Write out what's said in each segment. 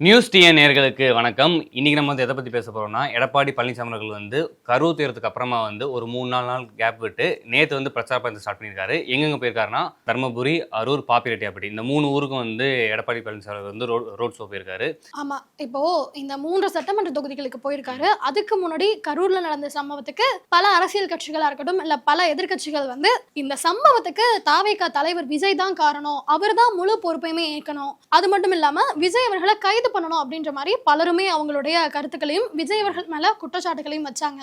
News TN நேயர்களுக்கு வணக்கம். இன்னைக்கு நம்ம வந்து எதை பற்றி பேச போகிறோம்னா, எடப்பாடி பழனிசாமி அவர்கள் வந்து கரூர் தேர்தலுக்கு அப்புறமா வந்து ஒரு 3-4 நாள் கேப் விட்டு நேற்று வந்து பிரச்சார பயணத்தை ஸ்டார்ட் பண்ணியிருக்காரு. எங்கெங்கே போயிருக்காருன்னா, தர்மபுரி, அரூர், பாப்பிரெட்டியாப்பட்டி இந்த 3 ஊருக்கும் வந்து எடப்பாடி பழனிசாமி அவர்கள் வந்து ரோட் ஷோ போயிருக்காரு. ஆமாம், இப்போ இந்த 3 சட்டமன்ற தொகுதிகளுக்கு போயிருக்காரு. அதுக்கு முன்னாடி கரூரில் நடந்த சம்பவத்துக்கு பல அரசியல் கட்சிகளாக இருக்கட்டும், இல்லை பல எதிர்கட்சிகள் வந்து இந்த சம்பவத்துக்கு தாவேகா தலைவர் விஜய் தான் காரணம், அவர் தான் முழு பொறுப்பையுமே ஏற்கணும், அது மட்டும் இல்லாமல் விஜய் அவர்களை கைது பண்ணணும் அப்படின்ற மாதிரி பலருமே அவங்களுடைய கருத்துக்களையும் விஜய் அவர்கள் மேல குற்றச்சாட்டுகளையும் வச்சாங்க.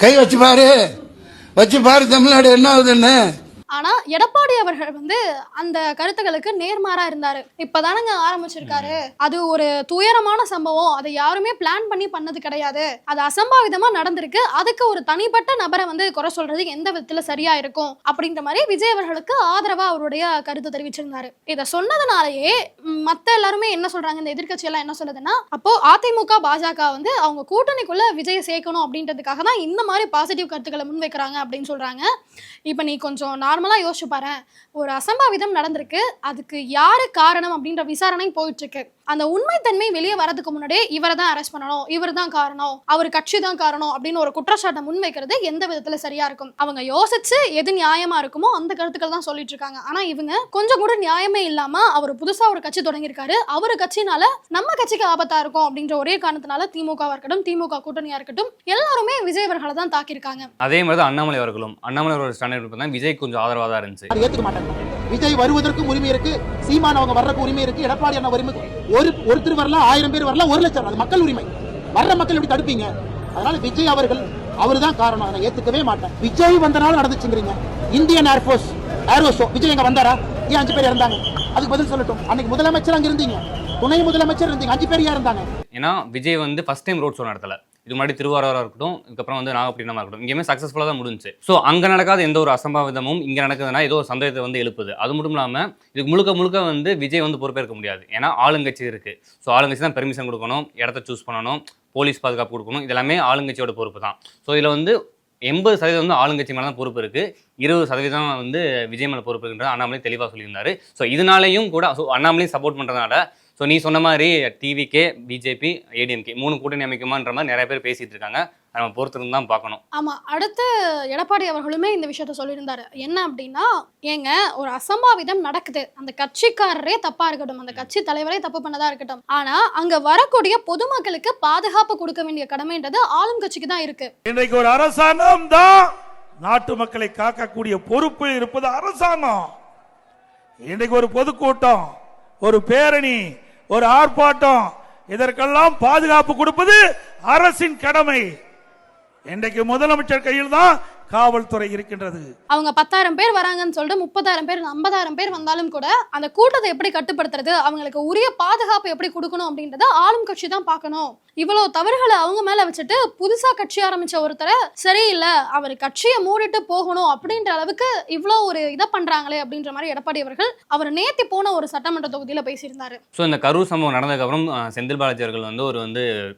கை வச்சு பாரு தமிழ்நாடு என்ன ஆகுதுன்னு. ஆனா எடப்பாடி அவர்கள் வந்து அந்த கருத்துக்களுக்கு நேர்மாறா இருந்தாரு. இப்பதானங்க ஆரம்பிச்சிருக்காரு, அது ஒரு துயரமான சம்பவம், அதை யாருமே பிளான் பண்ணி பண்ணது கிடையாது, அது அசம்பாவிதமா நடந்திருக்கு, அதுக்கு ஒரு தனிப்பட்ட நபரை வந்து குறை சொல்றது எந்த விதத்துல சரியா இருக்கும் அப்படின்ற மாதிரி விஜய் அவர்களுக்கு ஆதரவா அவருடைய கருத்து தெரிவிச்சிருந்தாரு. இதை சொன்னதுனாலேயே மத்த எல்லாருமே என்ன சொல்றாங்க, இந்த எதிர்கட்சி எல்லாம் என்ன சொல்லுதுன்னா, அப்போ அதிமுக பாஜக வந்து அவங்க கூட்டணிக்குள்ள விஜயை சேர்க்கணும் அப்படின்றதுக்காக தான் இந்த மாதிரி பாசிட்டிவ் கருத்துக்களை முன்வைக்கிறாங்க அப்படின்னு சொல்றாங்க. இப்ப நீ கொஞ்சம் நார்மலா யோசிச்சு பாரு, ஒரு அசம்பாவிதம் நடந்திருக்கு, அதுக்கு யாரு காரணம் அப்படின்ற விசாரணை போயிட்டு இருக்கு. அந்த உண்மைத்தன்மை வெளியே வரதுக்கு முன்னாடியே இவரை தான் அரெஸ்ட் பண்ணணும், இவர் தான் காரணம், அவர் கட்சி தான் காரணம் அப்படின்னு ஒரு குற்றச்சாட்டை முன்வைக்கிறது எந்த விதத்துல சரியா இருக்கும்? அவங்க யோசிச்சு எது நியாயமா இருக்குமோ அந்த கருத்துக்கள் தான் சொல்லிட்டு இருக்காங்க. ஆனா இவங்க கொஞ்சம் கூட நியாயமே இல்லாம அவர் புதுசா ஒரு கட்சி தொடங்கியிருக்காரு, அவரு கட்சினால நம்ம கட்சிக்கு ஆபத்தா இருக்கும் அப்படின்ற ஒரே காரணத்தினால திமுக இருக்கட்டும், திமுக கூட்டணியா இருக்கட்டும், எல்லாருமே விஜய் அவர்களை தான் தாக்கியிருக்காங்க. அதே மாதிரி தான் அண்ணாமலை அவர்களும் விஜய் கொஞ்சம் ஆதரவா தான் இருந்துச்சு. ஏத்துக்க மாட்டாங்க. விஜய் வருவதற்கும் உரிமை இருக்கு, சீமான் அவங்க வர்றதுக்கு உரிமை இருக்கு, எடப்பாடி அண்ணா உரிமை, ஒருத்தர் வரலாம், 1000 பேர் வரலாம், 1 லட்சம், அது மக்கள் உரிமை. வர்ற மக்கள் எப்படி தடுப்பீங்க? அதனால விஜய் அவர்கள் அவர்தான் காரணம், அதை ஏத்துக்கவே மாட்டேன். விஜய் வந்தனால நடந்துச்சுங்கிறீங்க. Indian air force aero show, Vijay எங்க வந்தாரா? ஏன் 5 பேர் இருந்தாங்க? அதுக்கு பதில் சொல்லட்டும். அன்னைக்கு முதலமைச்சர் அங்க இருந்தீங்க, துணை முதலமைச்சர் இருந்தீங்க, 5 பேர் யார் இருந்தாங்க? ஏன்னா விஜய் வந்து ஃபர்ஸ்ட் டைம் ரோட் ஷோ நடத்தல, இது முன்னாடி திருவாரூராக இருக்கட்டும், இதுக்கப்புறம் வந்து நாகப்பட்டினமாக இருக்கட்டும், இங்கேயுமே சக்ஸஸ்ஃபுல்லாக தான் முடிஞ்சு. ஸோ அங்கே நடக்காத எந்த ஒரு அசம்பாவிதமும் இங்கே நடக்குதுன்னா ஏதோ ஒரு சந்தேகத்தை வந்து எழுப்புது. அது மட்டும் இல்லாமல் இதுக்கு முழுக்க வந்து விஜய் வந்து பொறுப்பேற்க முடியாது, ஏன்னா ஆளுங்கட்சி இருக்குது. ஸோ ஆளுங்கட்சி தான் பெர்மிஷன் கொடுக்கணும், இடத்த சூஸ் பண்ணணும், போலீஸ் பாதுகாப்பு கொடுக்கணும், இதெல்லாமே ஆளுங்கட்சியோட பொறுப்பு தான். ஸோ இதில் வந்து 80% வந்து ஆளுங்கட்சி மேலே தான் பொறுப்பு இருக்குது, 20% வந்து விஜய் மேலே பொறுப்பு இருக்குன்றது அண்ணாமலை தெளிவாக சொல்லியிருந்தாரு. ஸோ இதனாலையும் கூட அண்ணாமலையும் சப்போர்ட் பண்ணுறதுனால, ஸோ நீ சொன்ன மாதிரி டிவிகே, பிஜேபி, ஏடிஎம்கே 3 கூட்டணி அமைக்குமான்ற மாதிரி நிறைய பேர் பேசிட்டு இருக்காங்க. நம்ம பொறுத்திருந்து தான் பார்க்கணும். ஆமாம், அடுத்து எடப்பாடி அவர்களுமே இந்த விஷயத்த சொல்லியிருந்தாரு. என்ன அப்படின்னா, ஏங்க ஒரு அசம்பாவிதம் நடக்குது, அந்த கட்சிக்காரரே தப்பா இருக்கட்டும், அந்த கட்சி தலைவரே தப்பு பண்ணதா இருக்கட்டும், ஆனா அங்க வரக்கூடிய பொதுமக்களுக்கு பாதுகாப்பு கொடுக்க வேண்டிய கடமைன்றது ஆளும் கட்சிக்கு தான் இருக்கு. இன்றைக்கு ஒரு அரசாங்கம் தான் நாட்டு மக்களை காக்கக்கூடிய பொறுப்பு இருப்பது அரசாங்கம். இன்றைக்கு ஒரு பொதுக்கூட்டம், ஒரு பேரணி, ஒரு ஆர்ப்பாட்டம், இதற்கெல்லாம் பாதுகாப்பு கொடுப்பது அரசின் கடமை. இன்றைக்கு முதலமைச்சர் கையில் தான் காவல்துறை இருக்கின்றது. அவங்க 10,000 பேர் வராங்கன்னு சொல்லிட்டு 30,000 பேர் 50,000 பேர் வந்தாலும் கூட அந்த கூட்டத்தை எப்படி கட்டுப்படுத்துறது, அவங்களுக்கு உரிய பாதுகாப்பு எப்படி கொடுக்கணும் அப்படின்றத ஆளும் கட்சி தான் பார்க்கணும். இவ்வளவு தவறுகளை அவங்க மேல வச்சுட்டு புதுசா கட்சி ஆரம்பிச்ச ஒருத்தரை சரியில்லை, அவர் கட்சியை மூடிட்டு போகணும் அப்படின்ற அளவுக்கு இவ்வளோ ஒரு இதை பண்றாங்களே அப்படின்ற மாதிரி எடப்பாடி அவர்கள் அவர் நேத்தி போன ஒரு சட்டமன்ற தொகுதியில பேசியிருந்தாரு. ஸோ இந்த கரூர் சம்பவம் நடந்ததுக்கப்புறம் செந்தில் பாலாஜி அவர்கள் வந்து ஒரு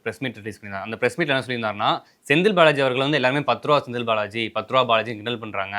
ப்ரெஸ் மீட் ரிலீஸ் பண்ணியிருந்தார். அந்த ப்ரெஸ் மீட்ல என்ன சொல்லியிருந்தாருன்னா, செந்தில் பாலாஜி அவர்கள் வந்து எல்லாருமே 10 ரூபா செந்தில் பாலாஜி, 10 ரூபா பாலாஜி கிண்டல் பண்றாங்க.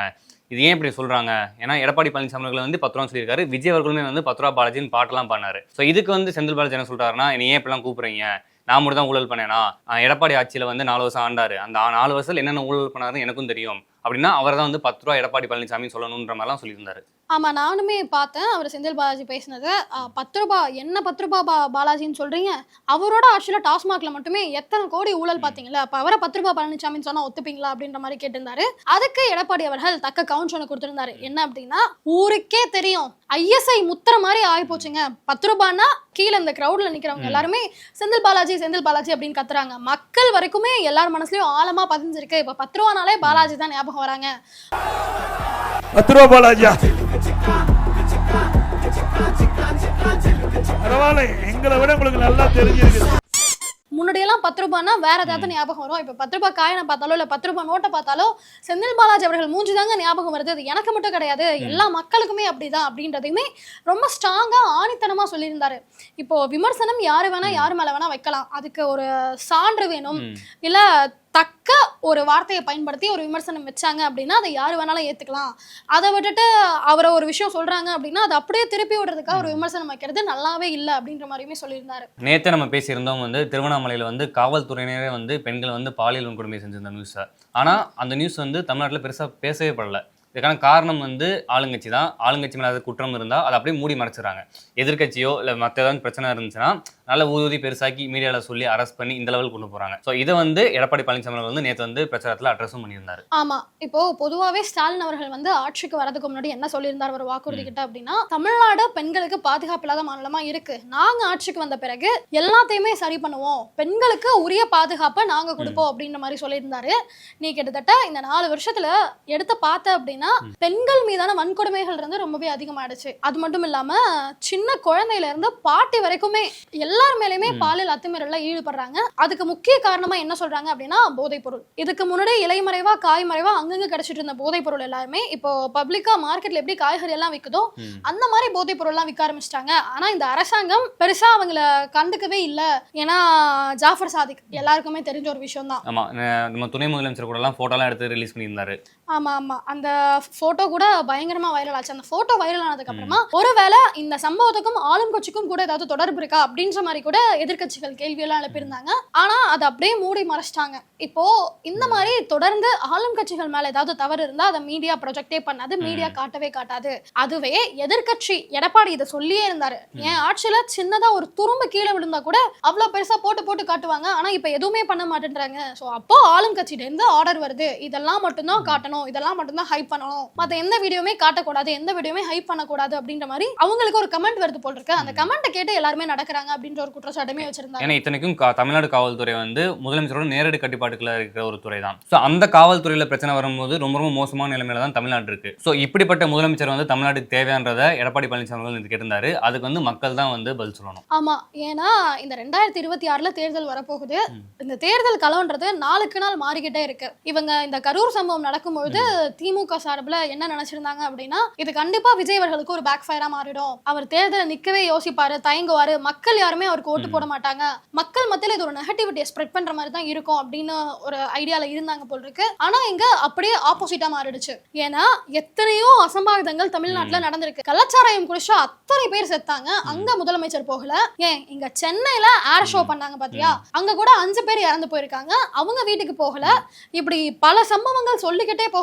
இது ஏன் இப்படி சொல்றாங்க? ஏன்னா எடப்பாடி பழனிசாமி அவர்கள் வந்து 10 ரூபா சொல்லியிருக்காரு, விஜய் அவர்களுமே வந்து 10 ரூபா பாலாஜின்னு பாட்டெல்லாம் பண்ணாரு. ஸோ இதுக்கு வந்து செந்தில் பாலாஜி என்ன சொல்றாருன்னா, நீ ஏன் இப்பெல்லாம் கூப்பிடுறீங்க, நான் மட்டும் தான் ஊழல் பண்ணேனா, எடப்பாடி ஆட்சியில வந்து 4 வருஷம் ஆண்டாரு, அந்த 4 வருஷத்துல என்னென்ன ஊழல் பண்ணாருன்னு எனக்கும் தெரியும் அப்படின்னா, அவர் தான் வந்து 10 ரூபா எடப்பாடி பழனிசாமி சொல்லணுன்ற மாதிரிலாம் சொல்லியிருந்தாரு. ஆமா, நானுமே பார்த்தேன் அவர் செந்தில் பாலாஜி பேசினது. 10 ரூபா என்ன 10 ரூபா பாலாஜின்னு சொல்றீங்க, அவரோட ஆட்சியில டாஸ்மாக்ல மட்டுமே எத்தனை கோடி ஊழல் பார்த்தீங்களா, அப்ப அவரை 10 ரூபா பழனிசாமின்னு சொன்னா ஒத்துப்பீங்களா அப்படின்ற மாதிரி கேட்டிருந்தாரு. அதுக்கு எடப்பாடி அவர்கள் தக்க கவுன்ஷனை கொடுத்திருந்தாரு. என்ன அப்படின்னா, ஊருக்கே தெரியும் ISI முத்திர மாதிரி ஆகி போச்சுங்க, 10 ரூபான்னா கீழே இந்த கிரௌட்ல நிக்கிறவங்க எல்லாருமே செந்தில் பாலாஜி செந்தில் பாலாஜி அப்படின்னு கத்துறாங்க, மக்கள் வரைக்குமே எல்லார் மனசுலயும் ஆழமா பதிஞ்சிருக்கு. இப்ப 10 ரூபானாலே பாலாஜி தான் ஞாபகம் வராங்க. 10 ரூபா பாலாஜியா, பரவாயில்ல, எங்களை விட உங்களுக்கு நல்லா தெரிஞ்சிருக்கு. முன்னாடியெல்லாம் 10 ரூபாய்னா வேற ஏதாவது ஞாபகம் வரும். இப்ப 10 ரூபாய் காயினை பார்த்தாலோ இல்ல 10 ரூபாய் நோட்டை பார்த்தாலோ செந்தில் பாலாஜி அவர்கள் மூஞ்சி தாங்க ஞாபகம் வருது. அது எனக்கு மட்டும் கிடையாது, எல்லா மக்களுக்குமே அப்படிதான் அப்படின்றதையுமே ரொம்ப ஸ்ட்ராங்கா ஆணித்தனமா சொல்லியிருந்தாரு. இப்போ விமர்சனம் யாரு வேணா யாரு மேல வேணா வைக்கலாம், அதுக்கு ஒரு சான்று வேணும், இல்ல தக்க ஒரு வார்த்தையை பயன்படுத்தி ஒரு விமர்சனம் வச்சாங்க அப்படின்னா அதை யாரு வேணாலும் ஏத்துக்கலாம். அதை விட்டுட்டு அவரை ஒரு விஷயம் சொல்றாங்க அப்படின்னா அதை அப்படியே திருப்பி விடுறதுக்காக ஒரு விமர்சனம் வைக்கிறது நல்லாவே இல்லை அப்படின்ற மாதிரியுமே சொல்லியிருந்தாரு. நேற்று நம்ம பேசியிருந்தோம் வந்து திருவண்ணாமலையில் வந்து காவல்துறையினரே வந்து பெண்கள் வந்து பாலியல் வன்கொடுமை செஞ்சிருந்த நியூஸை. ஆனால் அந்த நியூஸ் வந்து தமிழ்நாட்டில் பெருசாக பேசவே படல. இதுக்கான காரணம் வந்து ஆளுங்கட்சி தான். ஆளுங்கட்சி மேலே அது குற்றம் இருந்தால் அதை அப்படியே மூடி மறைச்சிடறாங்க. எதிர்கட்சியோ இல்லை மற்ற ஏதாவது பிரச்சனை இருந்துச்சுன்னா நல்ல ஊதி பெருசாக்கி மீடியாவில் சொல்லி அரெஸ்ட் பண்ணி இந்த லெவல் கொண்டு போகிறாங்க. ஸோ இதை வந்து எடப்பாடி பழனிசாமி வந்து நேற்று வந்து பிரச்சாரத்தில் அட்ரஸும் பண்ணியிருந்தாரு. ஆமா, இப்போ பொதுவாகவே ஸ்டாலின் அவர்கள் வந்து ஆட்சிக்கு வரதுக்கு முன்னாடி என்ன சொல்லியிருந்தார் ஒரு வாக்குறுதி கிட்ட அப்படின்னா, தமிழ்நாடு பெண்களுக்கு பாதுகாப்பு இல்லாத மாநிலமா இருக்கு, நாங்க ஆட்சிக்கு வந்த பிறகு எல்லாத்தையுமே சரி பண்ணுவோம், பெண்களுக்கு உரிய பாதுகாப்பை நாங்க கொடுப்போம் அப்படின்ற மாதிரி சொல்லியிருந்தாரு. நீ கிட்டத்தட்ட இந்த 4 வருஷத்துல எடுத்து பார்த்த அப்படின்னா பெண்கள் மீதான வன்கொடுமைகள் இருந்து ரொம்பவே அதிகமாயிடுச்சு. அது மட்டும் இல்லாம சின்ன குழந்தையில இருந்து பாட்டி வரைக்குமே எல்லார் மேலயுமே பாலியல் அத்துமீறல்ல ஈடுபடுறாங்க. அதுக்கு முக்கிய காரணமா என்ன சொல்றாங்க அப்படின்னா போதைப் பொருள். இதுக்கு முன்னாடி இலைமறைவா காய்மறைவா அங்கங்க கிடைச்சிட்டு இருந்த போதைப் பொருள் எல்லாருமே இப்போ பப்ளிக்கா மார்க்கெட்ல எப்படி காய்கறி எல்லாம் விற்குதோ அந்த மாதிரி போதைப் பொருள் எல்லாம் விற்க ஆரம்பிச்சிட்டாங்க. ஆனா இந்த அரசாங்கம் பெருசா அவங்கள கண்டுக்கவே இல்லை. ஏன்னா ஜாஃபர் சாதிக் எல்லாருக்குமே தெரிஞ்ச ஒரு விஷயம் தான். ஆமா, நம்ம துணை முதலமைச்சர் கூட எல்லாம் போட்டோலாம் எடுத்து ரிலீஸ் பண்ணியிருந்தாரு. ஆமா ஆமா, அந்த போட்டோ கூட பயங்கரமா வைரல் ஆச்சு. அந்த போட்டோ வைரல் ஆனதுக்கு அப்புறமா ஒருவேளை இந்த சம்பவத்துக்கும் ஆளும் கட்சிக்கும் கூட ஏதாவது தொடர்பு இருக்கா அப்படின்ற மாதிரி கூட எதிர்க்கட்சிகள் கேள்வி எல்லாம் எழுப்பியிருந்தாங்க. ஆனா அதை அப்படியே மூடி மறைச்சிட்டாங்க. இப்போ இந்த மாதிரி தொடர்ந்து ஆளும் கட்சிகள் மேல ஏதாவது தவறு இருந்தா அதை மீடியா ப்ரொஜெக்டே பண்ணாது, மீடியா காட்டவே காட்டாது. அதுவே எதிர்க்கட்சி எடப்பாடி இதை சொல்லியே இருந்தாரு. என் ஆட்சியில சின்னதா ஒரு துரும்பு கீழே விழுந்தா கூட அவ்வளவு பெருசா போட்டு போட்டு காட்டுவாங்க, ஆனா இப்ப எதுவுமே பண்ண மாட்டேன்றாங்க. சோ அப்போ ஆளும் கட்சியில இருந்து ஆர்டர் வருது, இதெல்லாம் மட்டும்தான் காட்டணும், இதெல்லாம் மட்டும்தான் ஹைப் பண்ணணும், மத்த எந்த வீடியோமே காட்டக்கூடாது, எந்த வீடியோமே ஹைப் பண்ணக்கூடாது அப்படின்ற மாதிரி அவங்களுக்கு ஒரு கமெண்ட் வருது போல் இருக்கு. அந்த கமெண்ட்டை கேட்டு எல்லாருமே நடக்கிறாங்க அப்படின்ற ஒரு குற்றச்சாட்டுமே வச்சிருந்தாங்க. ஏன்னா இத்தனைக்கும் தமிழ்நாடு காவல்துறை வந்து முதலமைச்சரோட நேரடி கட்டுப்பாட்டுக்குள்ள இருக்கிற ஒரு துறை தான். ஸோ அந்த காவல்துறையில பிரச்சனை வரும்போது ரொம்ப ரொம்ப மோசமான நிலைமையில தான் தமிழ்நாடு இருக்கு. ஸோ இப்படிப்பட்ட முதலமைச்சர் வந்து தமிழ்நாட்டுக்கு தேவையானதை எடப்பாடி பழனிசாமி வந்து கேட்டிருந்தாரு. அதுக்கு வந்து மக்கள் தான் வந்து பதில் சொல்லணும். ஆமா, ஏன்னா இந்த 2026 தேர்தல் வரப்போகுது. இந்த தேர்தல் களம்ன்றது நாளுக்கு நாள் மாறிக்கிட்டே இருக்கு. இவங்க இந்த கரூர் சம்பவம் நடக்கும்பொழுது திமுக சார்பில் என்ன நினைச்சிருந்தாங்க அப்படின்னா இது கண்டிப்பா விஜய் அவர்களுக்கு ஒரு பேக் ஃபயரா மாறிடும், அவர் தேர்தலை நிக்கவே யோசிப்பாரு, தயங்குவாரு, மக்கள் யாருமே அவருக்கு ஓட்டு போட மாட்டாங்க, மக்கள் மத்தியில இது ஒரு நெகட்டிவிட்டியை ஸ்ப்ரெட் பண்ற மாதிரி தான் இருக்கும் அப்படின்னு ஒரு ஐடியால இருந்தாங்க போல் இருக்கு. ஆனா இங்க அப்படியே ஆப்போசிட்டா மாறிடுச்சு. ஏன்னா எத்தனையோ அசம்பாவிதங்கள் தமிழ்நாட்டுல நடந்திருக்கு. கள்ளச்சாராயம் குடிச்சா அத்தனை பேர் செத்தாங்க, அங்க முதலமைச்சர் போகல. ஏன் இங்க சென்னையில ஏர் ஷோ பண்ணாங்க பாத்தியா, அங்க கூட 5 பேர் இறந்து போயிருக்காங்க, அவங்க வீட்டுக்கு போகல. இப்படி பல சம்பவங்கள் சொல்லிக்கிட்டே போகலாம்.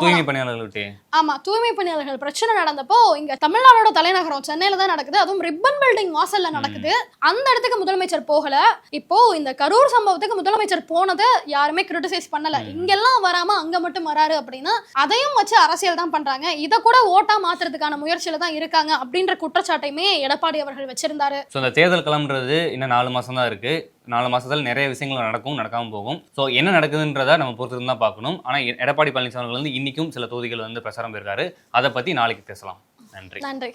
ஆமா, தூய்மை பணியாளர்கள் பிரச்சனை நடந்தப்போ இங்க தமிழ்நாடோட தலைநகரம் சென்னையில தான் நடக்குது, அதுவும் ரிப்பன் பில்டிங் வாசல்ல நடக்குது. அந்த இடத்துக்கு முதலமைச்சர் போகல. இப்போ இந்த கரூர் சம்பவத்துக்கு முதலமைச்சர் போனதை யாருமே கிரிட்டிசைஸ் பண்ணல. இங்கெல்லாம் வராம அங்க மட்டும் வராரு அப்படின்னா அதையும் வச்சு அரசியல் தான் பண்றாங்க, இதை கூட ஓட்டா மாத்துறதுக்கான முயற்சியில தான் இருக்காங்க அப்படின்ற குற்றச்சாட்டையுமே எடப்பாடி அவர்கள் வச்சிருந்தாரு. ஸோ இந்த தேர்தல் கிளம்புறது இன்னும் 4 மாசம் தான் இருக்கு. 4 மாசத்துல நிறைய விஷயங்கள் நடக்கும், நடக்காம போகும். ஸோ என்ன நடக்குதுன்றதை நம்ம பொறுத்து தான் பார்க்கணும். ஆனால் எடப்பாடி பழனிசாமி வந்து இன்னைக்கும் சில தொகுதிகள் வந்து பிரச்சாரம் போயிருக்காரு. அதை பத்தி நாளைக்கு பேசலாம். நன்றி.